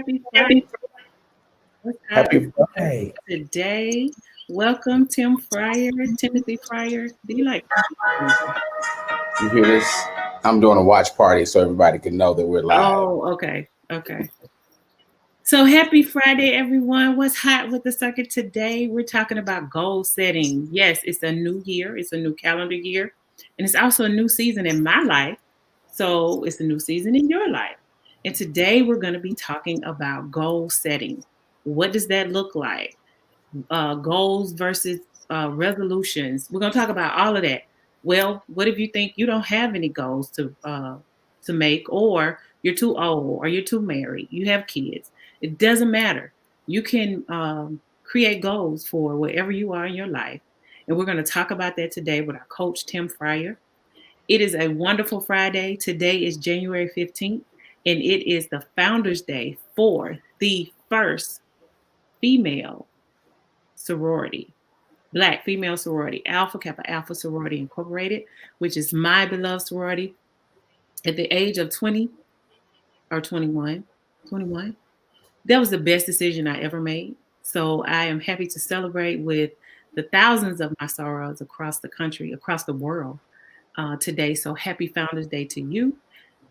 happy Friday. What's up Happy Friday. today? Welcome, Tim Fryer, Timothy Fryer. Do you like? You hear this? I'm doing a watch party so everybody can know that we're live. Oh, okay. Okay. So happy Friday, everyone. What's hot with the circuit today? We're talking about goal setting. Yes, it's a new year, it's a new calendar year, and it's also a new season in my life. So it's a new season in your life. And today we're going to be talking about goal setting. What does that look like? Goals versus resolutions. We're going to talk about all of that. Well, what if you think you don't have any goals to make, or you're too old, or you're too married, you have kids? It doesn't matter. You can create goals for wherever you are in your life, and we're going to talk about that today with our coach Tim Fryer. It is a wonderful Friday. Today is January 15th, and it is the Founders Day for the first female sorority, Black female sorority, Alpha Kappa Alpha Sorority Incorporated, which is my beloved sorority. At the age of 20 or 21, that was the best decision I ever made. So I am happy to celebrate with the thousands of my sorors across the country, across the world today. So happy Founders Day to you.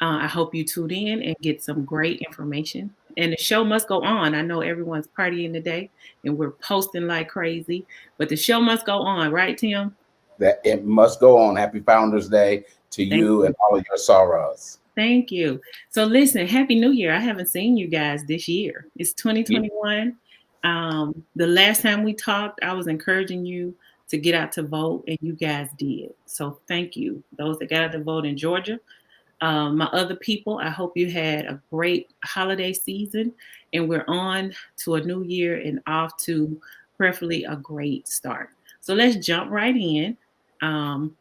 I hope you tune in and get some great information. And the show must go on. I know everyone's partying today and we're posting like crazy, but the show must go on, right, Tim? That it must go on. Happy Founders Day to Thank you you. and all of your sorrows. Thank you. So listen, Happy New Year. I haven't seen you guys this year. It's 2021. The last time we talked, I was encouraging you to get out to vote, and you guys did. So thank you. Those that got out to vote in Georgia. My other people, I hope you had a great holiday season, and we're on to a new year and off to preferably a great start. So let's jump right in. Um,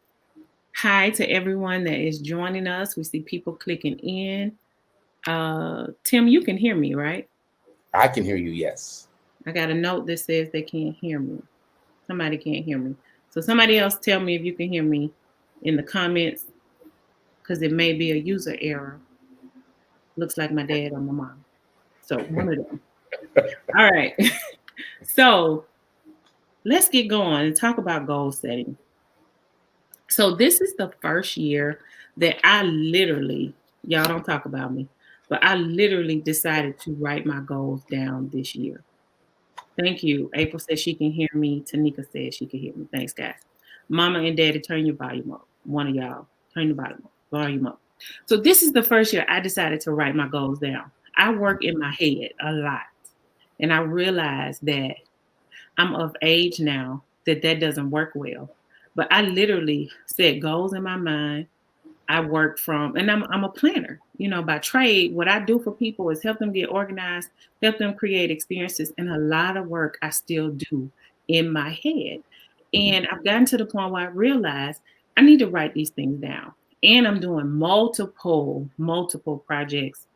Hi to everyone that is joining us. We see people clicking in. Tim, you can hear me, right? I can hear you, yes. I got a note that says they can't hear me. Somebody can't hear me. So somebody else tell me if you can hear me in the comments, because it may be a user error. Looks like my dad or my mom. So one of them. All right. So let's get going and talk about goal setting. So this is the first year that I literally, y'all don't talk about me, but I literally decided to write my goals down this year. Thank you. April says she can hear me. Tanika says she can hear me. Thanks, guys. Mama and Daddy, turn your volume up. One of y'all, turn the volume up. So this is the first year I decided to write my goals down. I work in my head a lot, and I realized that I'm of age now that that doesn't work well. But I literally set goals in my mind. I work from, and I'm a planner, by trade. What I do for people is help them get organized, help them create experiences, and a lot of work I still do in my head. And I've gotten to the point where I realize I need to write these things down. And I'm doing multiple projects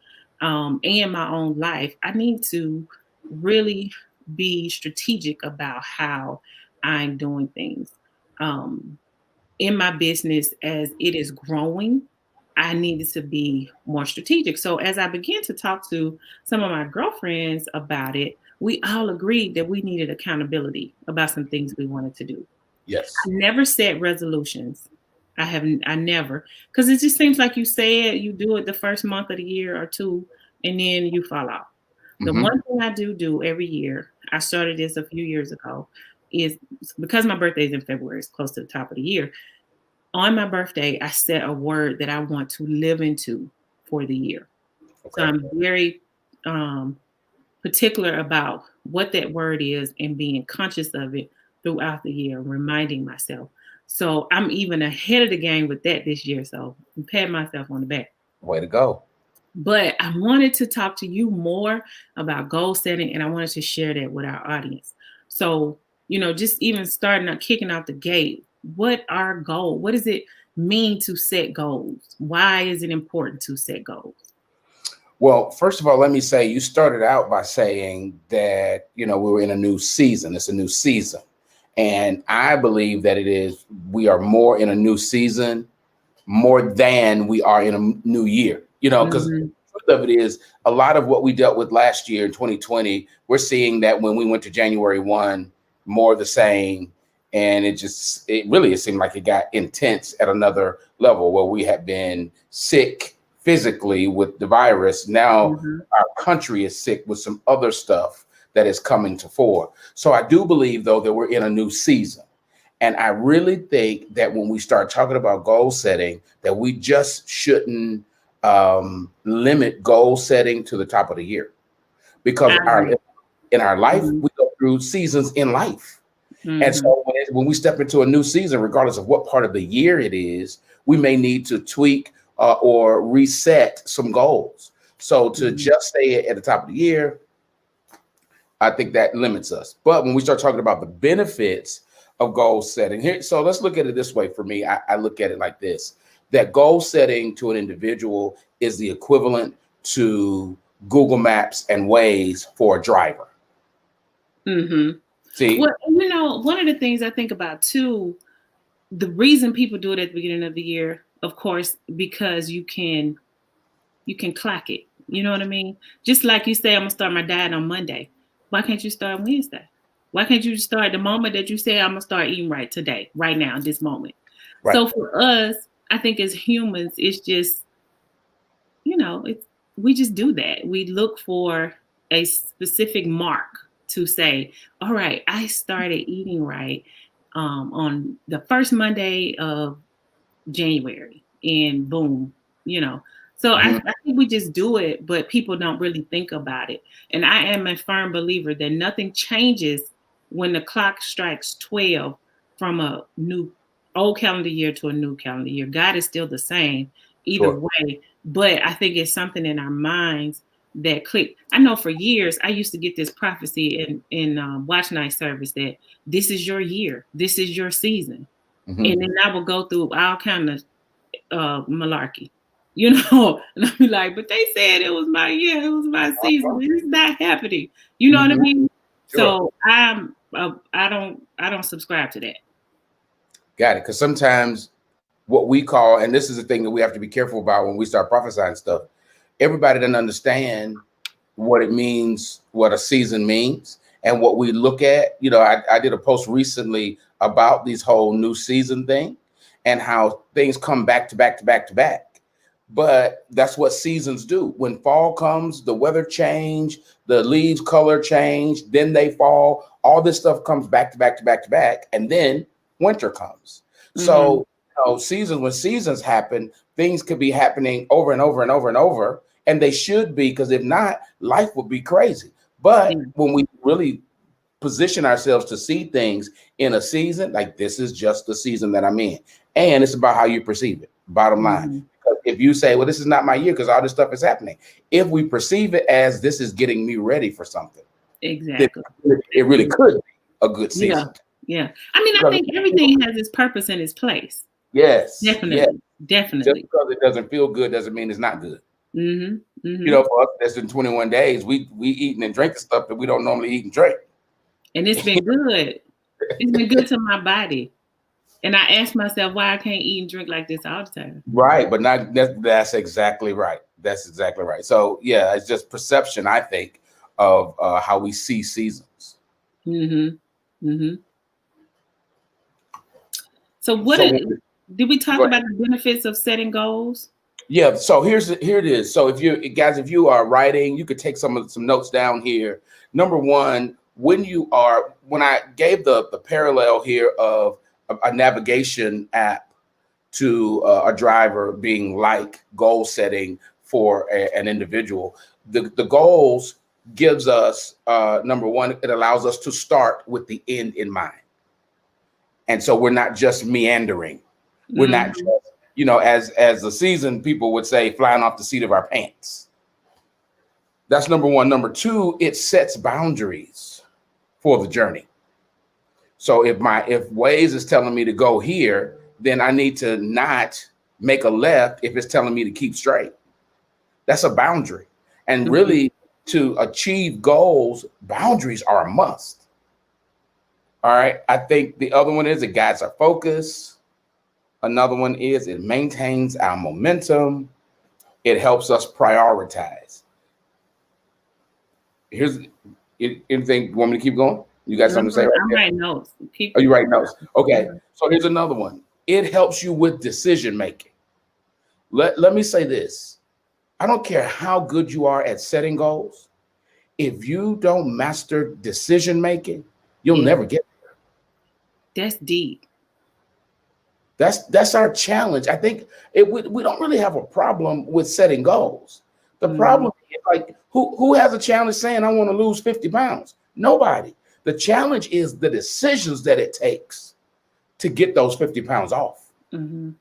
in my own life. I need to really be strategic about how I'm doing things. Um, in my business, as it is growing, I needed to be more strategic. So as I began to talk to some of my girlfriends about it, we all agreed that we needed accountability about some things we wanted to do. I Yes. never set resolutions. I never, because it just seems like you say it, you do it the first month of the year or two, and then you fall off. The Hmm. one thing I do every year, I started this a few years ago, is because my birthday is in February, it's close to the top of the year. On my birthday, I set a word that I want to live into for the year. So Okay. I'm very um, particular about what that word is and being conscious of it throughout the year, reminding myself. So I'm even ahead of the game with that this year. So I'm patting myself on the back. Way to go. But I wanted to talk to you more about goal setting, and I wanted to share that with our audience. So, just even starting out, kicking out the gate, what are goals? What does it mean to set goals? Why is it important to set goals? Well, first of all, let me say you started out by saying that, we were in a new season. It's a new season. And I believe that we are more in a new season more than we are in a new year, because Mhm. truth of it is, a lot of what we dealt with last year in 2020, we're seeing that when we went to January 1, more of the same. And it seemed like it got intense at another level where we had been sick physically with the virus. Now our country is sick with some other stuff that is coming to fore. So I do believe, though, that we're in a new season. And I really think that when we start talking about goal setting, that we just shouldn't limit goal setting to the top of the year, because in our life, we go through seasons in life. And so when we step into a new season, regardless of what part of the year it is, we may need to tweak or reset some goals. So to just stay at the top of the year, I think that limits us. But when we start talking about the benefits of goal setting here, so let's look at it this way. For me, I look at it like this, that goal setting to an individual is the equivalent to Google Maps and Waze for a driver. See? Well, one of the things I think about too, the reason people do it at the beginning of the year, of course, because you can clock it. You know what I mean? Just like you say, I'm gonna start my diet on Monday. Why can't you start Wednesday? Why can't you start the moment that you say I'm gonna start eating right today, right now, this moment? Right. So for us, I think as humans, it's just, we just do that. We look for a specific mark to say, all right, I started eating right on the first Monday of January, and boom, So I think we just do it, but people don't really think about it. And I am a firm believer that nothing changes when the clock strikes 12 from a new old calendar year to a new calendar year. God is still the same either way, but I think it's something in our minds that click. I know for years I used to get this prophecy in watch night service that this is your year, this is your season, and then I would go through all kind of malarkey, and I'd be like, but they said it was my year, it was my season, it's not happening. You know what I mean? Sure. So I don't subscribe to that. Got it. Because sometimes what we call, and this is the thing that we have to be careful about when we start prophesying stuff, everybody doesn't understand what it means, what a season means, and what we look at. I did a post recently about these whole new season thing and how things come back to back to back to back. But that's what seasons do. When fall comes, the weather change, the leaves color change, then they fall. All this stuff comes back to back to back to back, and then winter comes. So seasons, when seasons happen, things could be happening over and over and over and over, and they should be, because if not, life would be crazy. But when we really position ourselves to see things in a season, like this is just the season that I'm in, and it's about how you perceive it, bottom line. Because if you say, well, this is not my year because all this stuff is happening, if we perceive it as this is getting me ready for something, exactly, it really could be a good season. Yeah. I mean, I think everything has its purpose and its place. Yes. Definitely. Yes. Definitely. Just because it doesn't feel good doesn't mean it's not good. For us, that's in 21 days, we eating and drinking stuff that we don't normally eat and drink. And it's been good. It's been good to my body. And I ask myself why I can't eat and drink like this all the time. Right. But that's exactly right. That's exactly right. So yeah, it's just perception, I think, of how we see seasons. So did we talk about the benefits of setting goals? Yeah. So here it is. So if you are writing, you could take some notes down here. Number one, when I gave the parallel here of a navigation app to a driver being like goal setting for an individual, the goals gives us, number one, it allows us to start with the end in mind. And so we're not just meandering. We're not just, as the seasoned people would say, flying off the seat of our pants. That's number one. Number two, it sets boundaries for the journey. So if Waze is telling me to go here, then I need to not make a left if it's telling me to keep straight. That's a boundary. And really, to achieve goals, boundaries are a must. All right. I think the other one is it guides our focus. Another one is it maintains our momentum. It helps us prioritize. Here's anything you want me to keep going? You got something to say right I'm there? writing notes. Are you writing notes? Okay. Mhm. So here's another one. It helps you with decision making. Let me say this. I don't care how good you are at setting goals. If you don't master decision making, you'll Yeah. never get there. That's deep. That's our challenge. I think we don't really have a problem with setting goals. The Mhm. problem is, like, who has a challenge saying I want to lose 50 pounds? Nobody. The challenge is the decisions that it takes to get those 50 pounds off. Mhm.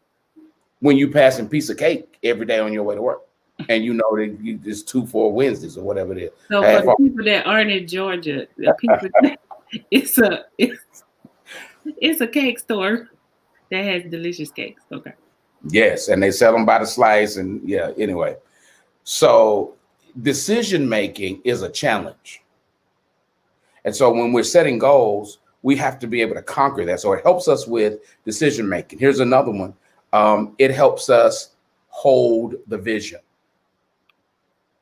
When you passing piece of cake every day on your way to work, and you know that it's 2-4 Wednesdays or whatever it is. So for the people that aren't in Georgia, the people, it's a cake store that has delicious cakes. Okay. Yes, and they sell them by the slice, and yeah. Anyway, so decision making is a challenge, and so when we're setting goals, we have to be able to conquer that. So it helps us with decision making. Here's another one. It helps us hold the vision.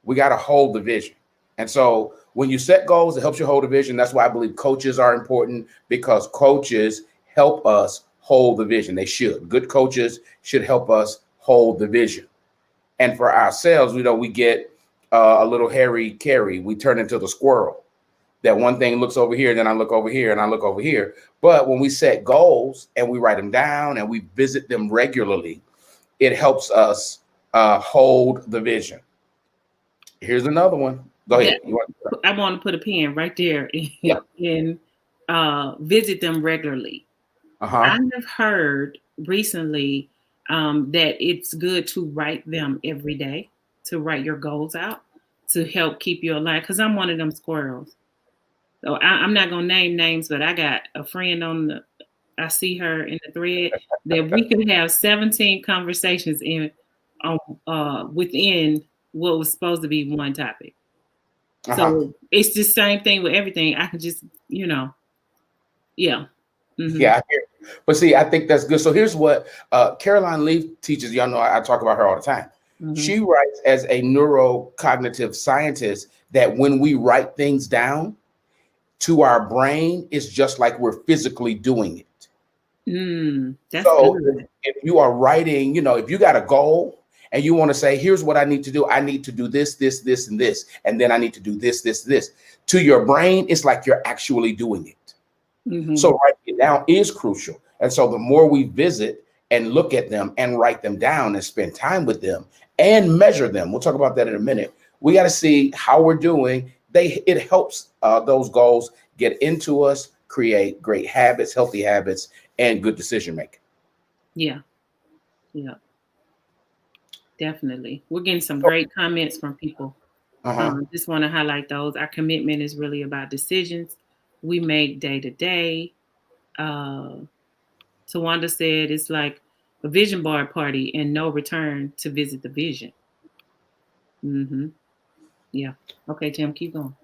We got to hold the vision. And so when you set goals, it helps you hold the vision. That's why I believe coaches are important, because coaches help us hold the vision. They should. Good coaches should help us hold the vision. And for ourselves, we get a little Harry Carey. We turn into the squirrel. That one thing looks over here, then I look over here, and I look over here. But when we set goals and we write them down and we visit them regularly, it helps us hold the vision. Here's another one. Go ahead. I want to put a pin right there Yeah. and visit them regularly. I have heard recently that it's good to write them every day, to write your goals out to help keep you alive. Because I'm one of them squirrels. So I'm not gonna name names, but I got a friend I see her in the thread that we could have 17 conversations within what was supposed to be one topic. So it's the same thing with everything. I can just, yeah. Mm-hmm. Yeah, but see, I think that's good. So here's what Caroline Leaf teaches. Y'all know I talk about her all the time. Mm-hmm. She writes as a neurocognitive scientist that when we write things down, to our brain, it's just like we're physically doing it. That's so good. If you are writing, if you got a goal and you want to say, here's what I need to do. I need to do this, this, this, and this. And then I need to do this, this, this. To your brain, it's like you're actually doing it. Mm-hmm. So writing it down is crucial. And so the more we visit and look at them and write them down and spend time with them and measure them, we'll talk about that in a minute. We got to see how we're doing. It helps those goals get into us, create great habits, healthy habits, and good decision making. Yeah. Definitely. We're getting some great comments from people. Just want to highlight those. Our commitment is really about decisions we make day to day. Tawanda said it's like a vision board party and no return to visit the vision. Mm-hmm. Yeah. Okay, Jim, keep going.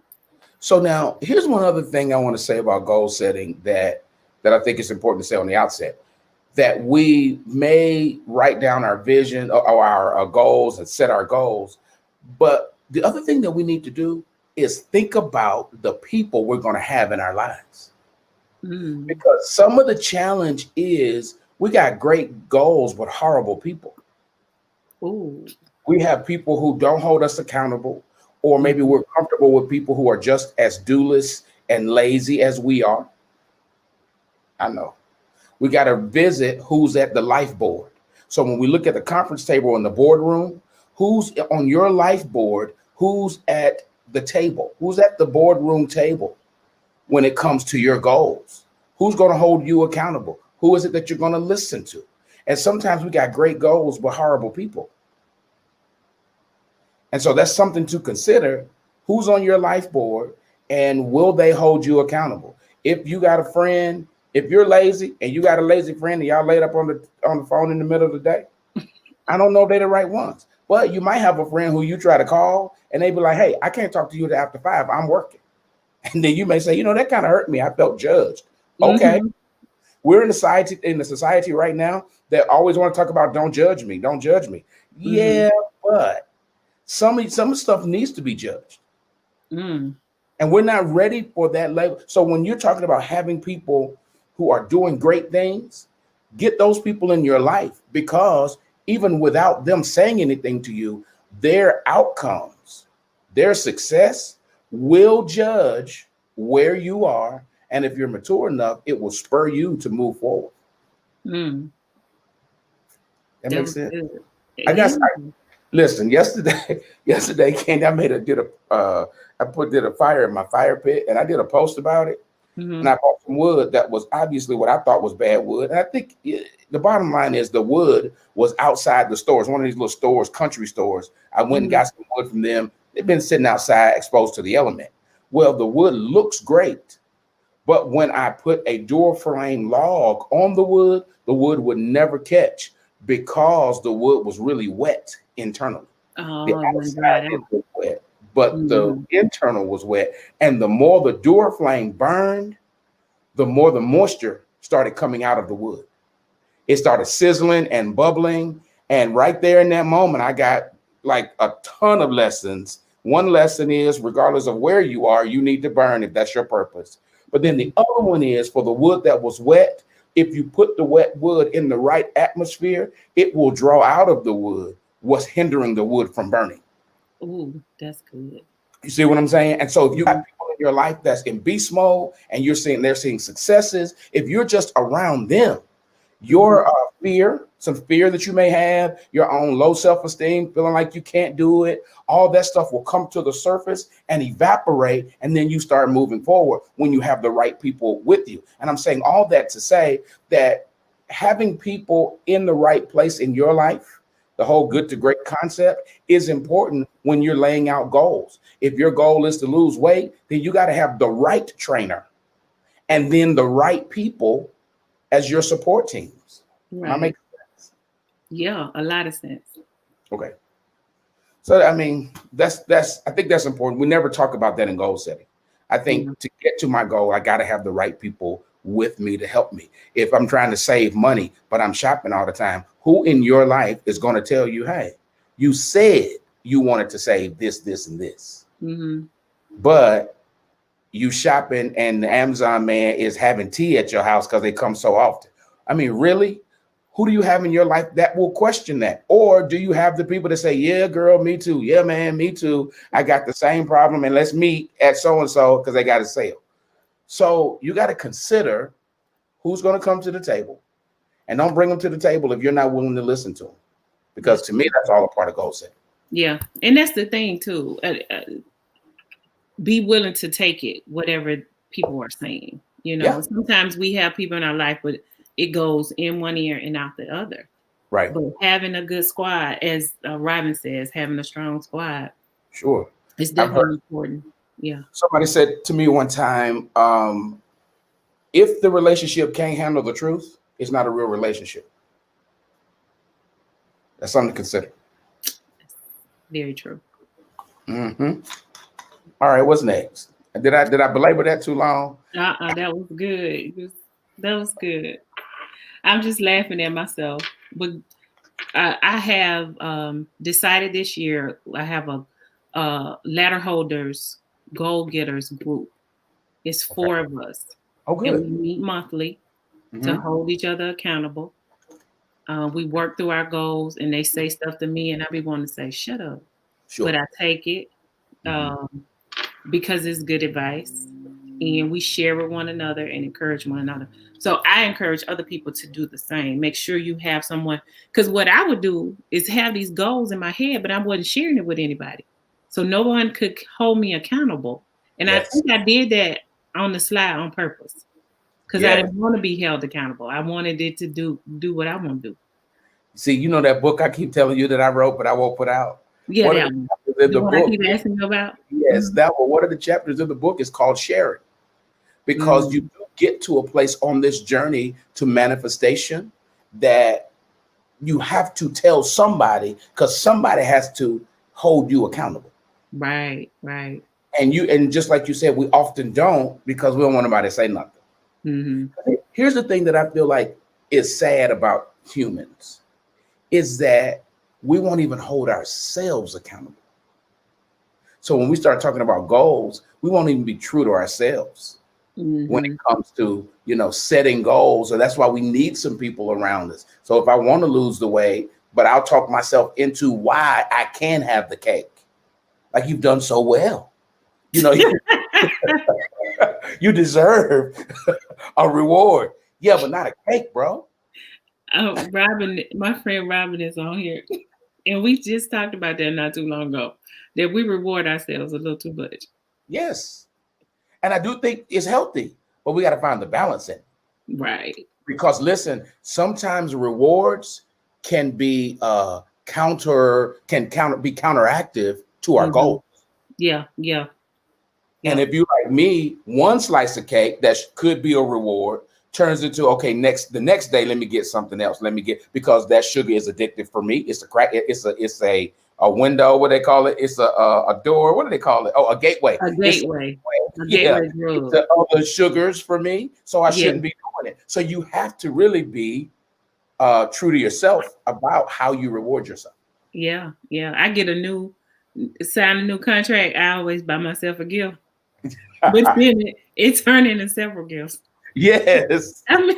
So now here's one other thing I want to say about goal setting that I think is important to say on the outset, that we may write down our vision or our goals and set our goals. But the other thing that we need to do is think about the people we're going to have in our lives. Because some of the challenge is we got great goals, but horrible people. Ooh. We have people who don't hold us accountable, or maybe we're comfortable with people who are just as doeless and lazy as we are. I know. We got to visit who's at the life board. So when we look at the conference table in the boardroom, who's on your life board, who's at the table, who's at the boardroom table when it comes to your goals, who's going to hold you accountable, who is it that you're going to listen to? And sometimes we got great goals, but horrible people. And so that's something to consider. Who's on your life board and will they hold you accountable? If you got a friend, if you're lazy and you got a lazy friend and y'all laid up on the phone in the middle of the day, I don't know if they're the right ones. But you might have a friend who you try to call and they be like, hey, I can't talk to you after 5. I'm working. And then you may say, that kind of hurt me. I felt judged. Okay. We're in a society right now that always want to talk about don't judge me. Don't judge me. Yeah, but Some stuff needs to be judged. Mm. And we're not ready for that level. So when you're talking about having people who are doing great things, get those people in your life, because even without them saying anything to you, their outcomes, their success will judge where you are. And if you're mature enough, it will spur you to move forward. Mm. That That makes was sense. good. I Yeah. guess listen, yesterday, Candy, did a fire in my fire pit, and I did a post about it. Mhm. And I bought some wood that was obviously what I thought was bad wood. And I think the bottom line is the wood was outside the stores, one of these little stores, country stores. I went and got some wood from them. They've been sitting outside exposed to the element. Well, the wood looks great, but when I put a door frame log on the wood would never catch because the wood was really wet internally. The Oh, it went outside dried it out. was wet, but the Mhm. internal was wet. And the more the door flame burned, the more the moisture started coming out of the wood. It started sizzling and bubbling. And right there in that moment, I got like a ton of lessons. One lesson is, regardless of where you are, you need to burn if that's your purpose. But then the other one is for the wood that was wet. If you put the wet wood in the right atmosphere, it will draw out of the wood what's hindering the wood from burning. Ooh, that's good. You see what I'm saying? And so if you have Mhm. people in your life that's in beast mode and they're seeing successes, if you're just around them, Mhm. your some fear that you may have, your own low self-esteem, feeling like you can't do it, all that stuff will come to the surface and evaporate, and then you start moving forward when you have the right people with you. And I'm saying all that to say that having people in the right place in your life, the whole good to great concept, is important when you're laying out goals. If your goal is to lose weight, then you got to have the right trainer and then the right people as your support teams. Am I Right. making sense? Yeah, a lot of sense. Okay. So I mean, that's I think that's important. We never talk about that in goal setting. I Yeah. think to get to my goal, I got to have the right people with me to help me. If I'm trying to save money, but I'm shopping all the time, who in your life is going to tell you, hey, you said you wanted to save this, this, and this, Mhm. but you shopping and the Amazon man is having tea at your house because they come so often. I mean, really? Who do you have in your life that will question that? Or do you have the people that say, yeah, girl, me too. Yeah, man, me too. I got the same problem and let's meet at so-and-so because they got a sale. So you got to consider who's going to come to the table, and don't bring them to the table if you're not willing to listen to them. Because That's to me, that's all a part of goal setting. Yeah, and that's the thing too. Be willing to take it, whatever people are saying. Yeah, Sometimes we have people in our life, but it goes in one ear and out the other. right. But having a good squad, as Robin says, having a strong squad Sure. is I've heard definitely important. Yeah. somebody said to me one time, if the relationship can't handle the truth, it's not a real relationship. That's something to consider. Very true. Mm-hmm. All right, what's next? Did I belabor that too long? That was good. That was good. I'm just laughing at myself. But I have decided this year I have a ladder holders, goal getters group. It's Okay. 4 of us, Oh, and good. we meet monthly to Mm-hmm. hold each other accountable. We work through our goals, and they say stuff to me, and I be wanting to say, "Shut up," but Sure. I take it Mm-hmm. because it's good advice, and we share with one another and encourage one another. So I encourage other people to do the same. Make sure you have someone, because what I would do is have these goals in my head, but I wasn't sharing it with anybody, so no one could hold me accountable. And I Yes. think I did that on the slide on purpose because I Yes. didn't want to be held accountable. I wanted it to do what I want to do. See, you know that book I keep telling you that I wrote, but I won't put out. Yeah, One of that the one. chapters in The the one I book, keep asking you about. yes, Mhm. that one. One of the chapters in the book is called Sharing, because you Mm, do get to a place on this journey to manifestation that you have to tell somebody, because somebody has to hold you accountable. right, right. And just like you said, we often don't because we don't want nobody to say nothing. Hmm. Here's the thing that I feel like is sad about humans is that we won't even hold ourselves accountable. So when we start talking about goals, we won't even be true to ourselves when Mm-hmm. it comes to, setting goals. So that's why we need some people around us. So if I want to lose the weight, but I'll talk myself into why I can have the cake. Like, you've done so well. You you deserve a reward. Yeah, but not a cake, bro. Robin, my friend Robin is on here, and we just talked about that not too long ago. That we reward ourselves a little too much. Yes. And I do think it's healthy, but we got to find the balance in it. Right. Because listen, sometimes rewards can be counteractive to our Mm-hmm. goal. Yeah. Yeah. And Yeah. if you like me, one slice of cake that could be a reward turns into, okay, the next day, let me get something else. Because that sugar is addictive for me. It's a crack. It's a window. What they call it? It's a door. What do they call it? Oh, a gateway. A gateway. A Yeah, gateway drug. to other sugars for me. So I Yeah. shouldn't be doing it. So you have to really be true to yourself about how you reward yourself. Yeah. Yeah. I get sign a new contract. I always buy myself a gift. But then it turned into several gifts. Yes, I mean,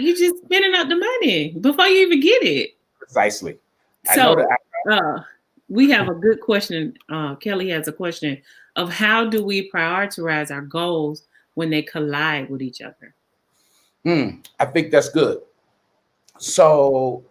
you just spending up the money before you even get it. precisely. I know So that. we have a good question. Kelly has a question of how do we prioritize our goals when they collide with each other? I think that's good. So,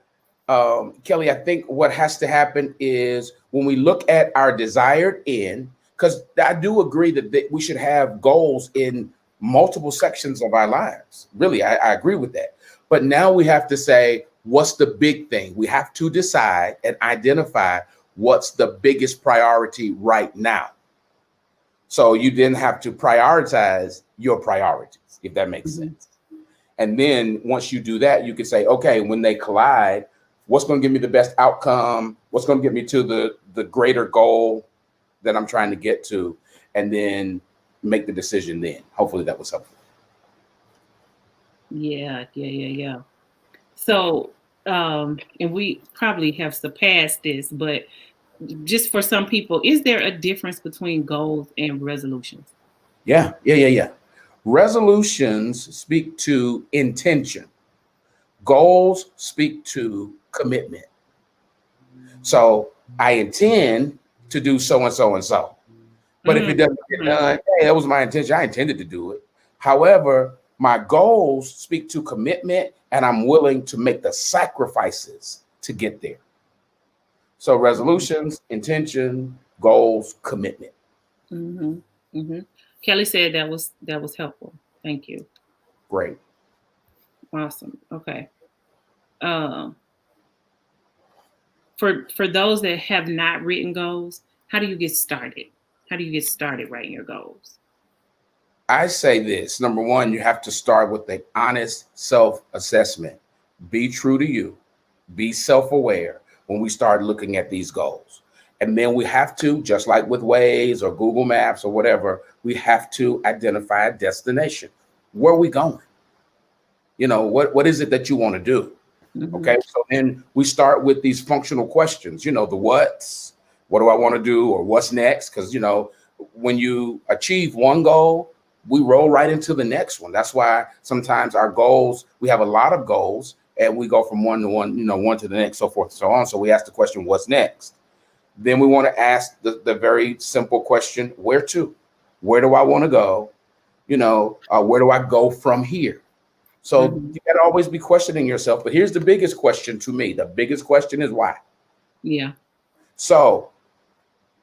Kelly, I think what has to happen is when we look at our desired end, because I do agree that we should have goals in multiple sections of our lives. Really, I agree with that. But now we have to say, what's the big thing? We have to decide and identify what's the biggest priority right now. So you then have to prioritize your priorities, if that makes sense. And then once you do that, you can say, okay, when they collide, what's going to give me the best outcome? What's going to get me to the greater goal that I'm trying to get to? And then make the decision then. Hopefully that was helpful. Yeah. So, and we probably have surpassed this, but just for some people, is there a difference between goals and resolutions? Yeah. Resolutions speak to intention. Goals speak to commitment. So I intend to do so and so and so. But if it doesn't get done, hey, that was my intention. I intended to do it. However, my goals speak to commitment, and I'm willing to make the sacrifices to get there. So resolutions, intention, goals, commitment. Mm-hmm. Mm-hmm. Kelly said that was helpful. Thank you. Great. Awesome. Okay. For those that have not written goals, how do you get started? How do you get started writing your goals? I say this. Number one, you have to start with an honest self-assessment. Be true to you. Be self-aware when we start looking at these goals. And then we have to, just like with Waze or Google Maps or whatever, we have to identify a destination. Where are we going? What is it that you want to do? Mm-hmm. Okay, so then we start with these functional questions, the what do I want to do, or what's next? Because, when you achieve one goal, we roll right into the next one. That's why sometimes our goals, we have a lot of goals and we go from one to one, one to the next, so forth and so on. So we ask the question, what's next? Then we want to ask the very simple question, where to? Where do I want to go? Where do I go from here? So you got to always be questioning yourself. But here's the biggest question to me. The biggest question is why. Yeah. So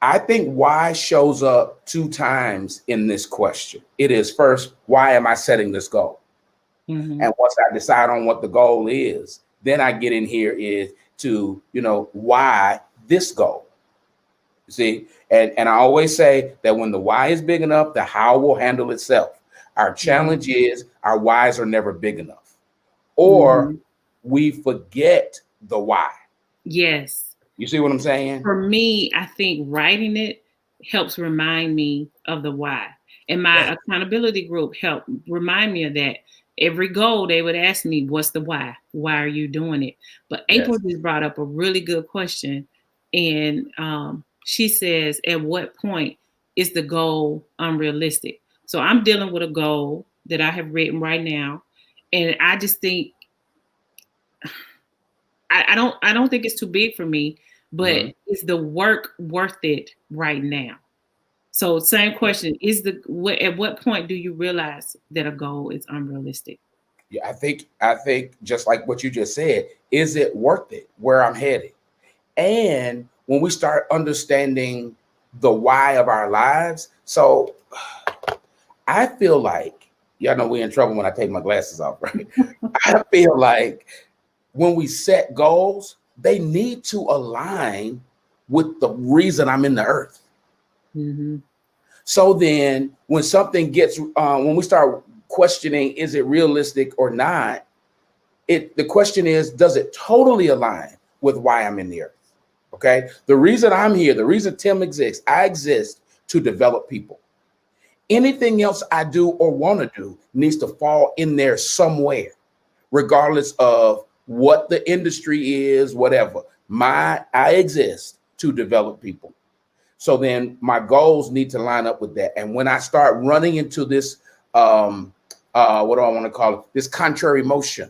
I think why shows up 2 times in this question. It is first, why am I setting this goal? Mm-hmm. And once I decide on what the goal is, then I get in here is to, why this goal? You see, and I always say that when the why is big enough, the how will handle itself. Our challenge is our whys are never big enough, or we forget the why. Yes. You see what I'm saying? For me, I think writing it helps remind me of the why. And my accountability group helped remind me of that. Every goal, they would ask me, what's the why? Why are you doing it? But April just brought up a really good question. And she says, at what point is the goal unrealistic? So I'm dealing with a goal that I have written right now, and I just think I don't think it's too big for me, but is the work worth it right now? So same question, at what point do you realize that a goal is unrealistic? Yeah, I think just like what you just said, is it worth it where I'm headed? And when we start understanding the why of our lives, so I feel like, y'all know we're in trouble when I take my glasses off, right? I feel like when we set goals, they need to align with the reason I'm in the earth. Mm-hmm. So then when something gets, when we start questioning, is it realistic or not? The question is, does it totally align with why I'm in the earth? Okay. The reason I'm here, the reason Tim exists, I exist to develop people. Anything else I do or want to do needs to fall in there somewhere, regardless of what the industry is, whatever. I exist to develop people. So then my goals need to line up with that. And when I start running into this, what do I want to call it? This contrary motion.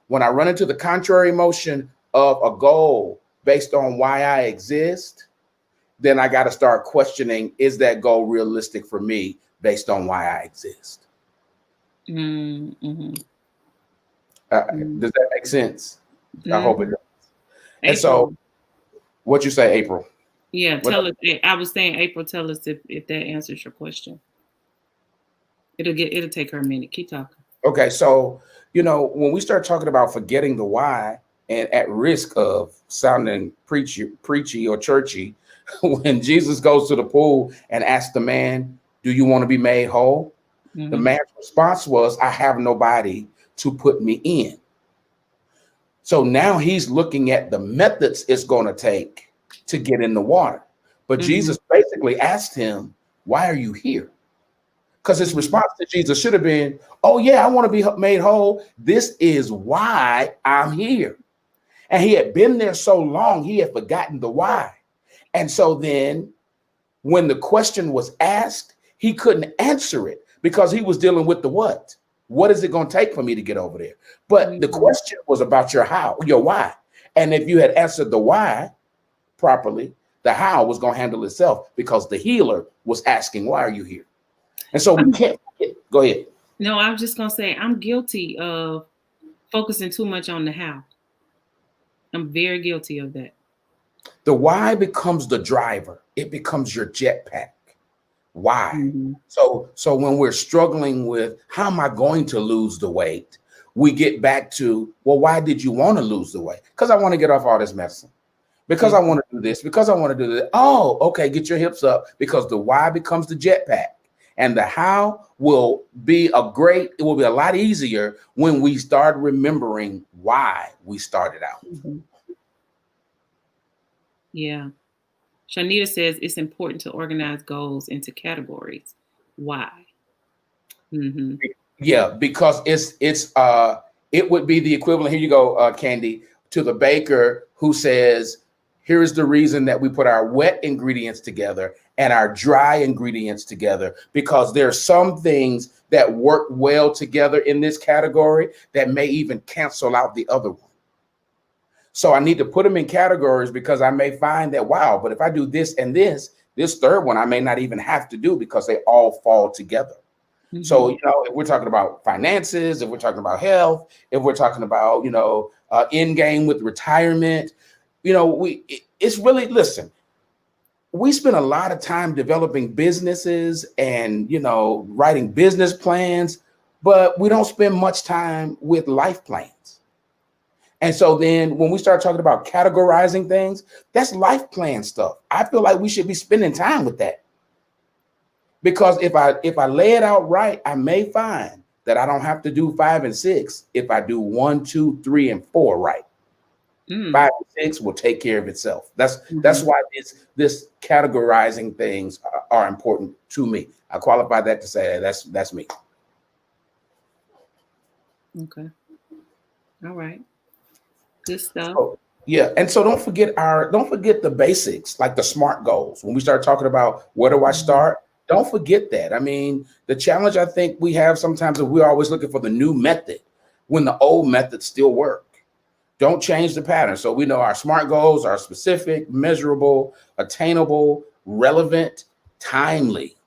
When I run into the contrary motion of a goal based on why I exist, then I got to start questioning, is that goal realistic for me based on why I exist? Mm-hmm. Does that make sense? Mm-hmm. I hope it does. April. And so what you say, April? Yeah, tell us. I was saying, April, tell us if that answers your question. It'll take her a minute. Keep talking. Okay, so when we start talking about forgetting the why and at risk of sounding preachy or churchy, when Jesus goes to the pool and asks the man, "Do you want to be made whole?" The man's response was, "I have nobody to put me in." So now he's looking at the methods it's going to take to get in the water. But Jesus basically asked him, "Why are you here?" Because his response to Jesus should have been, "Oh, yeah, I want to be made whole. This is why I'm here." And he had been there so long, he had forgotten the why. And so then when the question was asked, he couldn't answer it because he was dealing with the what. What is it going to take for me to get over there? But the question was about your how, your why. And if you had answered the why properly, the how was going to handle itself because the healer was asking, "Why are you here?" And so we can't go ahead. No, I was just going to say, I'm guilty of focusing too much on the how. I'm very guilty of that. The why becomes the driver. It becomes your jetpack. Why? So when we're struggling with how am I going to lose the weight, we get back to, well, why did you want to lose the weight? Because I want to get off all this medicine. Because I want to do this. Because I want to do that. Oh, okay, get your hips up. Because the why becomes the jetpack. And the how will be it will be a lot easier when we start remembering why we started out. Yeah. Shanita says it's important to organize goals into categories. Why? Yeah, because it would be the equivalent. Here you go, Candy, to the baker who says, here is the reason that we put our wet ingredients together and our dry ingredients together, because there are some things that work well together in this category that may even cancel out the other one. So I need to put them in categories because I may find that, wow, but if I do this and this third one, I may not even have to do because they all fall together. So, if we're talking about finances, if we're talking about health, if we're talking about, end game with retirement, it's really, listen, we spend a lot of time developing businesses and, writing business plans, but we don't spend much time with life plans. And so then when we start talking about categorizing things, that's life plan stuff. I feel like we should be spending time with that. Because if I lay it out right, I may find that I don't have to do 5 and 6 if I do 1, 2, 3, and 4 right. 5 and 6 will take care of itself. That's why this categorizing things are important to me. I qualify that to say that's me. Okay. All right. Good stuff. So, Yeah, and so don't forget the basics, like the SMART goals. When we start talking about where do I Mhm. start, don't forget that. I mean, the challenge I think we have sometimes is we're always looking for the new method when the old methods still work. Don't change the pattern. So we know our SMART goals are specific, measurable, attainable, relevant, timely.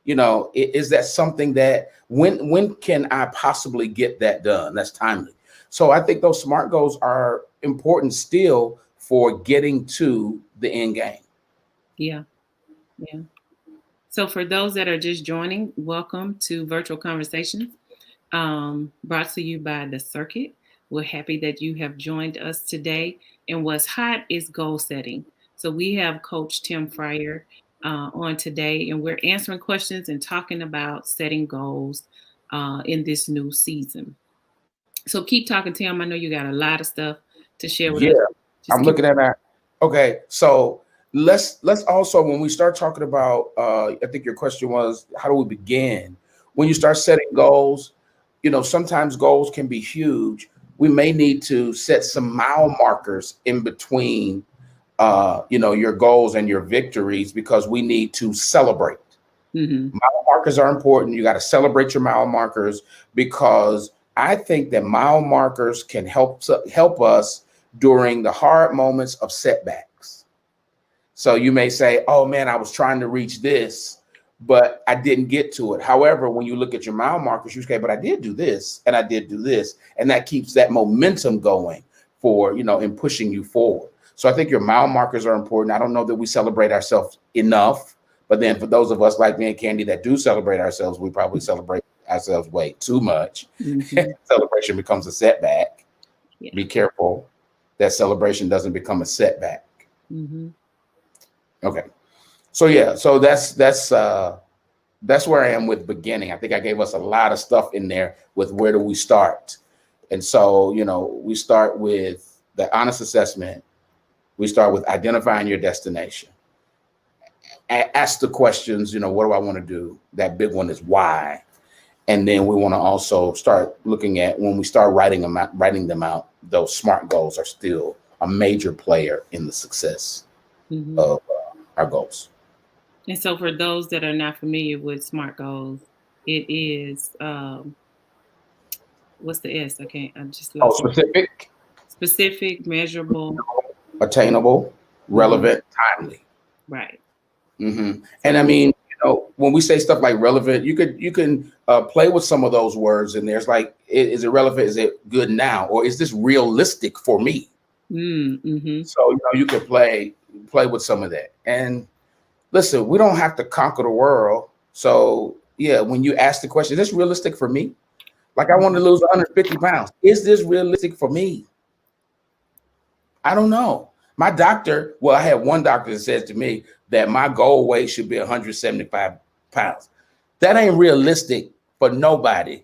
Is that something that when can I possibly get that done? That's timely. So I think those SMART goals are important still for getting to the end game. Yeah, yeah. So for those that are just joining, welcome to Virtual Conversations, brought to you by The Circuit. We're happy that you have joined us today. And what's hot is goal setting. So we have Coach Tim Fryer on today, and we're answering questions and talking about setting goals in this new season. So keep talking, Tim. I know you got a lot of stuff to share with Yeah, us. Just I'm keep. looking at that. Okay, so let's also when we start talking about I think your question was how do we begin? When you start setting goals, sometimes goals can be huge. We may need to set some mile markers in between your goals and your victories because we need to celebrate. Mm-hmm. Mile markers are important. You got to celebrate your mile markers because I think that mile markers can help us during the hard moments of setbacks. So you may say, "Oh man, I was trying to reach this, but I didn't get to it." However, when you look at your mile markers, you say, "But I did do this, and I did do this," and that keeps that momentum going for in pushing you forward. So I think your mile markers are important. I don't know that we celebrate ourselves enough, but then for those of us like me and Candy that do celebrate ourselves, we probably celebrate ourselves way too much. Mm-hmm. Celebration becomes a setback. Yeah. Be careful that celebration doesn't become a setback. Mm-hmm. Okay. So yeah, so that's where I am with beginning. I think I gave us a lot of stuff in there with where do we start. And so, we start with the honest assessment. We start with identifying your destination. Ask the questions, what do I want to do? That big one is why. And then we want to also start looking at when we start writing them out, those SMART goals are still a major player in the success Mm-hmm. of our goals. And so, for those that are not familiar with SMART goals, it is what's the S? I can't. I just Oh, lost it. specific, Specific, measurable. attainable, Mm-hmm. relevant, timely. Right. And I So. mean, when we say stuff like relevant, you can play with some of those words in there. It's like, is it relevant? Is it good now, or is this realistic for me? Mm-hmm. So you can play with some of that. And listen, we don't have to conquer the world. So yeah, when you ask the question, is this realistic for me? Like I want to lose 150 pounds. Is this realistic for me? I don't know. My doctor, well, I had one doctor that says to me that my goal weight should be 175 pounds. That ain't realistic for nobody.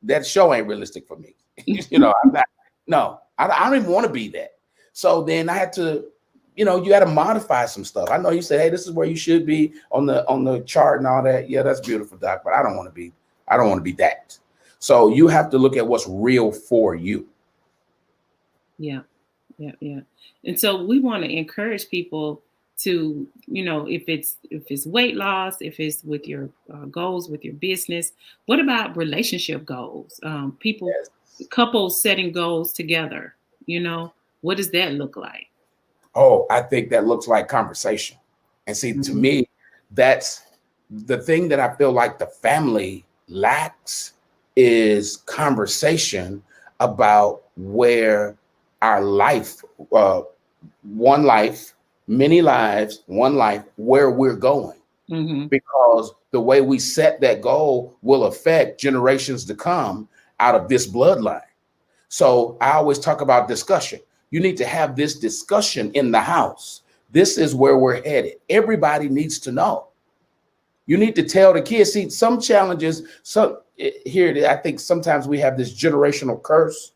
That show ain't realistic for me. I'm not, no, I don't even want to be that. So then I had to, you got to modify some stuff. I know you said, hey, this is where you should be on the chart and all that. Yeah, that's beautiful, doc, but I don't want to be that. So you have to look at what's real for you. Yeah. Yeah. Yeah. And so we want to encourage people to, if it's weight loss, if it's with your goals with your business. What about relationship goals? Yes. Couples setting goals together. What does that look like? Oh, I think that looks like conversation. And see, to Mm-hmm. me, that's the thing that I feel like the family lacks is conversation about where our life, one life, many lives, one life, where we're going. Mm-hmm. Because the way we set that goal will affect generations to come out of this bloodline. So I always talk about discussion. You need to have this discussion in the house. This is where we're headed. Everybody needs to know. You need to tell the kids. See, some challenges, here, I think sometimes we have this generational curse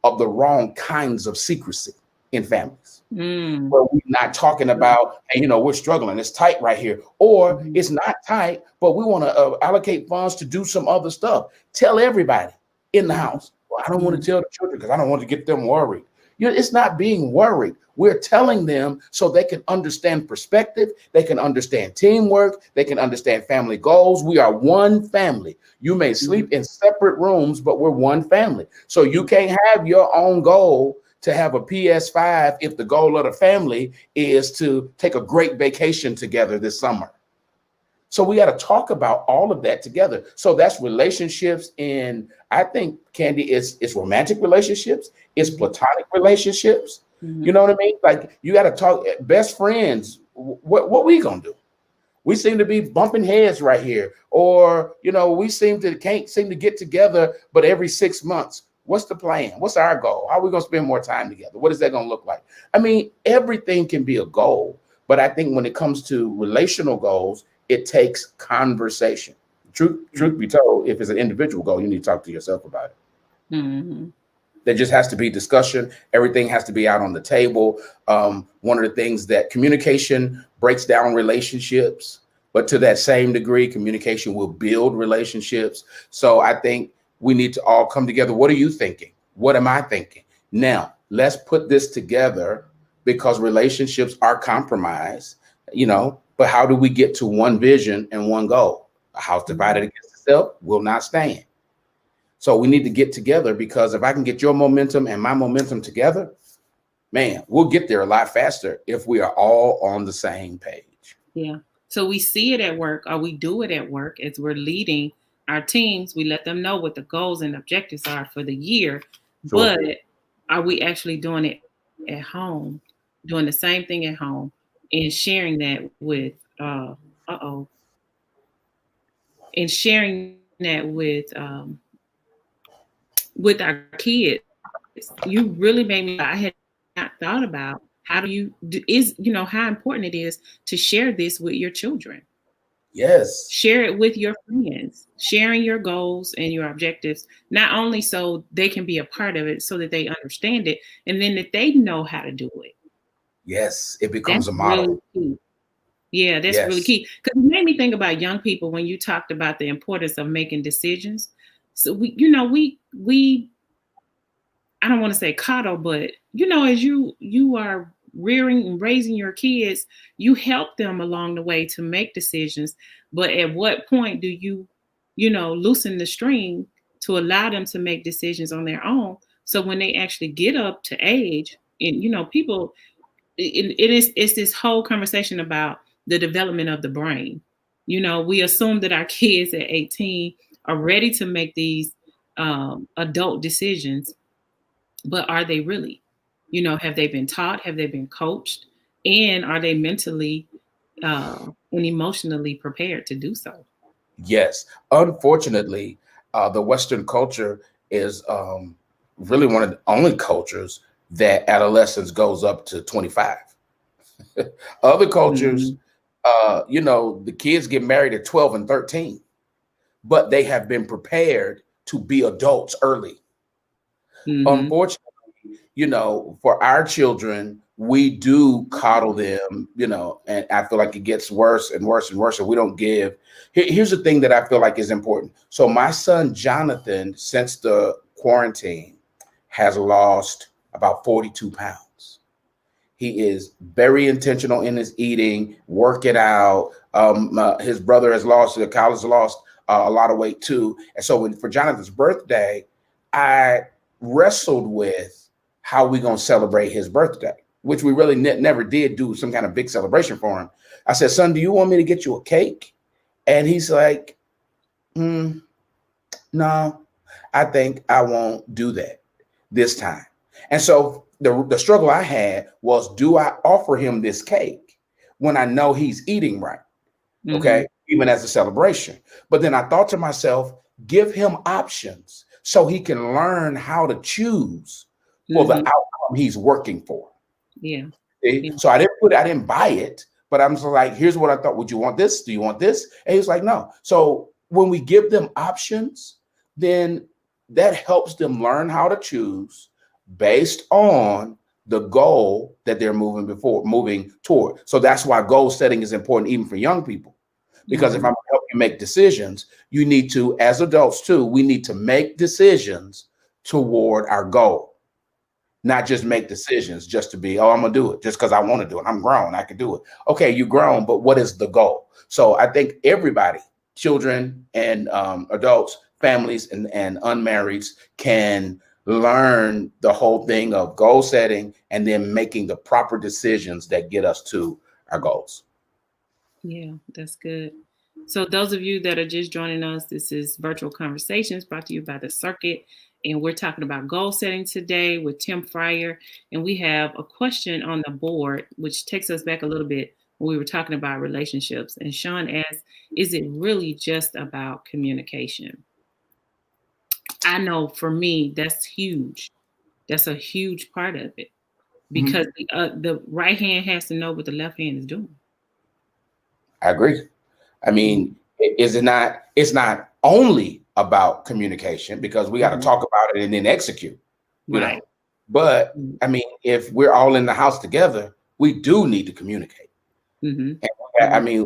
of the wrong kinds of secrecy in families. Where we're not talking about, hey, we're struggling. It's tight right here. Or it's not tight, but we want to allocate funds to do some other stuff. Tell everybody in the house. Well, I don't want to tell the children because I don't want to get them worried. It's not being worried. We're telling them so they can understand perspective, they can understand teamwork, they can understand family goals. We are one family. You may sleep in separate rooms, but we're one family. So you can't have your own goal to have a PS5 if the goal of the family is to take a great vacation together this summer. So we got to talk about all of that together. So that's relationships. And I think, Candy, it's romantic relationships, it's platonic relationships. You know what I mean? Like, you got to talk best friends. What we gonna do? We seem to be bumping heads right here, or we can't seem to get together. But every 6 months, what's the plan? What's our goal? How are we gonna spend more time together? What is that gonna look like? I mean, everything can be a goal, but I think when it comes to relational goals, it takes conversation. Truth be told, if it's an individual goal, you need to talk to yourself about it. There just has to be discussion. Everything has to be out on the table. One of the things that communication breaks down relationships, but to that same degree, communication will build relationships. So I think we need to all come together. What are you thinking? What am I thinking? Now, let's put this together, because relationships are compromised, but how do we get to one vision and one goal? A house divided against itself will not stand. So we need to get together, because if I can get your momentum and my momentum together, man, we'll get there a lot faster if we are all on the same page. Yeah. So we see it at work, or we do it at work as we're leading our teams. We let them know what the goals and objectives are for the year, but are we actually doing it at home, doing the same thing at home, and sharing that with with our kids? You really made me. I had not thought about how how important it is to share this with your children. Yes. Share it with your friends, sharing your goals and your objectives, not only so they can be a part of it, so that they understand it, and then that they know how to do it. Yes, it becomes a model. Really key. Yeah, that's really key. Because it made me think about young people when you talked about the importance of making decisions. So we I don't want to say coddle, but as you are rearing and raising your kids, you help them along the way to make decisions. But at what point do you loosen the string to allow them to make decisions on their own? So when they actually get up to age, and people, it's this whole conversation about the development of the brain. We assume that our kids at 18 are ready to make these adult decisions, but are they really? Have they been taught? Have they been coached? And are they mentally and emotionally prepared to do so? Yes. Unfortunately, the Western culture is really one of the only cultures that adolescence goes up to 25. Other cultures, the kids get married at 12 and 13, but they have been prepared to be adults early. Unfortunately, for our children, we do coddle them, and I feel like it gets worse and worse and worse. And we don't give. Here's the thing that I feel like is important. So my son, Jonathan, since the quarantine, has lost about 42 pounds. He is very intentional in his eating, working out. His brother has lost, Kyle has lost a lot of weight too. And so for Jonathan's birthday, I wrestled with how we going to celebrate his birthday, which we really never did do some kind of big celebration for him. I said, son, do you want me to get you a cake? And he's like, no, I think I won't do that this time. And so the struggle I had was, do I offer him this cake when I know he's eating right? Okay. Even as a celebration. But then I thought to myself, give him options so he can learn how to choose for the outcome he's working for. Yeah. So I didn't buy it, but I'm just like, here's what I thought. Would you want this? Do you want this? And he's like, no. So when we give them options, then that helps them learn how to choose based on the goal that they're moving toward. So that's why goal setting is important, even for young people. Because if I'm going to help you make decisions, you need to, as adults too, we need to make decisions toward our goal. not just make decisions just to be, oh, I'm gonna do it just because I want to do it. I'm grown, I can do it. Okay, you grown, but what is the goal? So I think everybody, children and adults, families and unmarrieds, can learn the whole thing of goal setting and then making the proper decisions that get us to our goals. Yeah, that's good. So those of you that are just joining us, this is Virtual Conversations brought to you by The Circuit. And we're talking about goal setting today with Tim Fryer. And we have a question on the board, which takes us back a little bit when we were talking about relationships. And Sean asked, is it really just about communication? I know for me, that's huge. That's a huge part of it because the right hand has to know what the left hand is doing. I agree. I mean, is it not? It's not only about communication because we got to talk about it and then execute. You know, but I mean, if we're all in the house together, we do need to communicate. And, I mean,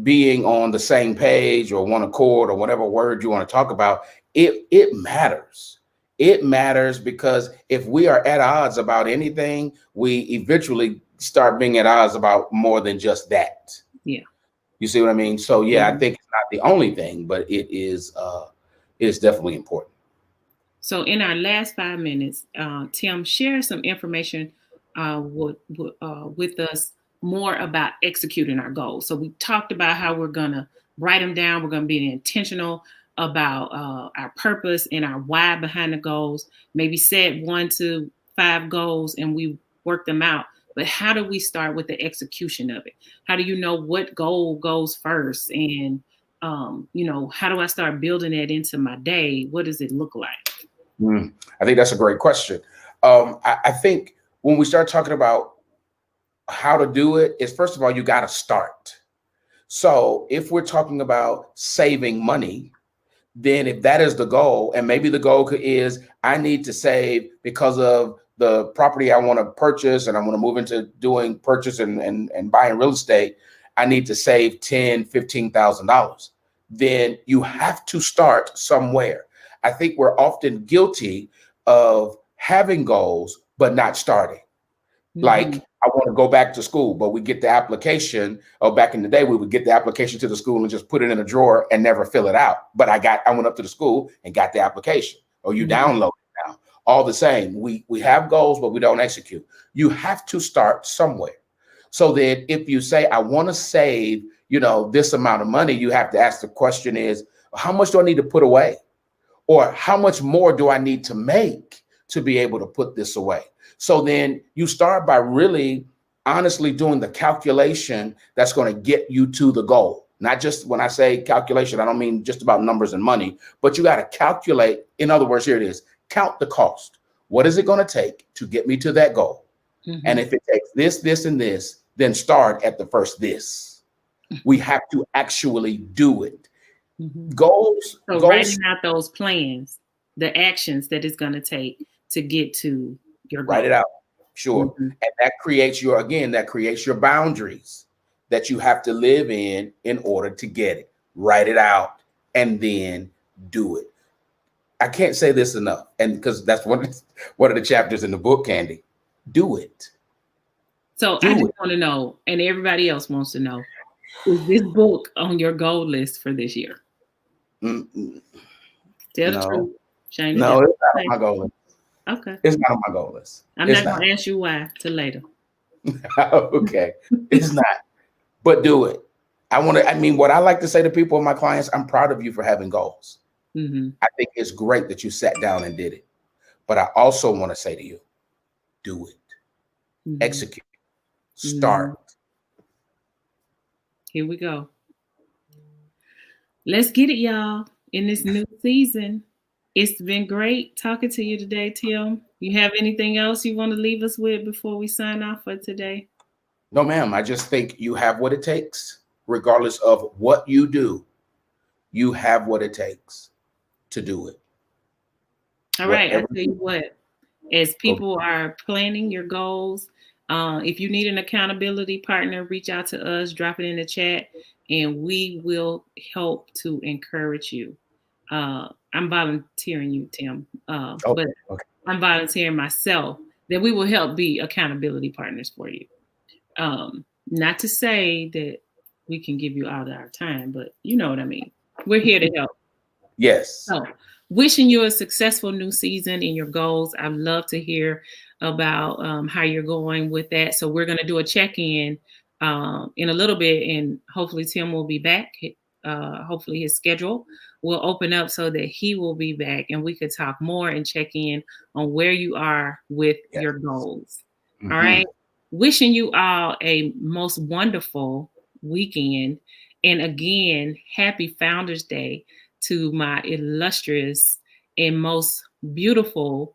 being on the same page or one accord or whatever word you want to talk about, it matters. It matters because if we are at odds about anything, we eventually start being at odds about more than just that. Yeah. You see what I mean? So yeah, I think it's not the only thing, but it is definitely important. So in our last 5 minutes, Tim, share some information with us more about executing our goals. So we talked about how we're going to write them down. We're going to be intentional about our purpose and our why behind the goals. Maybe set 1 to 5 goals and we work them out. But how do we start with the execution of it? How do you know what goal goes first? And, how do I start building that into my day? What does it look like? I think that's a great question. I think when we start talking about how to do it is, first of all, you got to start. So if we're talking about saving money, then if that is the goal, and maybe the goal is I need to save because of the property I want to purchase and I want to move into doing purchase and buying real estate, I need to save $10,000, $15,000. Then you have to start somewhere. I think we're often guilty of having goals, but not starting. Like, I want to go back to school, but we get the application. Oh, back in the day, we would get the application to the school and just put it in a drawer and never fill it out. But I went up to the school and got the application. Or you download it now. All the same, we have goals, but we don't execute. You have to start somewhere. So that if you say, I want to save, this amount of money, you have to ask the question is, how much do I need to put away? Or how much more do I need to make to be able to put this away? So then you start by really honestly doing the calculation that's going to get you to the goal. Not just when I say calculation, I don't mean just about numbers and money, but you got to calculate. In other words, here it is. Count the cost. What is it going to take to get me to that goal? And if it takes this, this, and this, then start at the first this. We have to actually do it. Goals. So writing out those plans, the actions that it's going to take to get to your goal. Write it out. Sure. And that creates your boundaries that you have to live in order to get it. Write it out and then do it. I can't say this enough. And because that's one of the chapters in the book, Candy. Do it. So I just want to know, and everybody else wants to know, is this book on your goal list for this year? Tell the truth. Shane, no, it's not on my goal list. Okay. It's not on my goal list. I'm not going to ask you why till later. Okay. It's not. But do it. What I like to say to people, my clients, I'm proud of you for having goals. I think it's great that you sat down and did it. But I also want to say to you, do it. Execute. Start. Here we go. Let's get it, y'all, in this new season. It's been great talking to you today, Tim. You have anything else you want to leave us with before we sign off for today? No, ma'am. I just think you have what it takes, regardless of what you do. You have what it takes to do it. All right. I'll tell you what, as people are planning your goals, if you need an accountability partner, reach out to us, drop it in the chat, and we will help to encourage you. I'm volunteering you, Tim, but I'm volunteering myself that we will help be accountability partners for you. Not to say that we can give you all of our time, but you know what I mean. We're here to help. Yes. So, wishing you a successful new season in your goals. I'd love to hear about how you're going with that. So, we're going to do a check-in in a little bit, and hopefully Tim will be back. Hopefully his schedule will open up so that he will be back, and we could talk more and check in on where you are with your goals. Mm-hmm. All right. Wishing you all a most wonderful weekend. And again, happy Founders Day to my illustrious and most beautiful,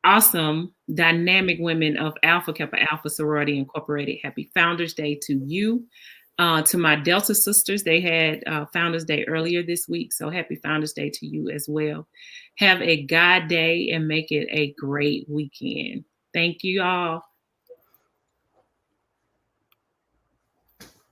awesome, dynamic women of Alpha Kappa Alpha Sorority Incorporated. Happy Founders Day to you. To my Delta sisters, they had Founders Day earlier this week. So happy Founders Day to you as well. Have a God day and make it a great weekend. Thank you all.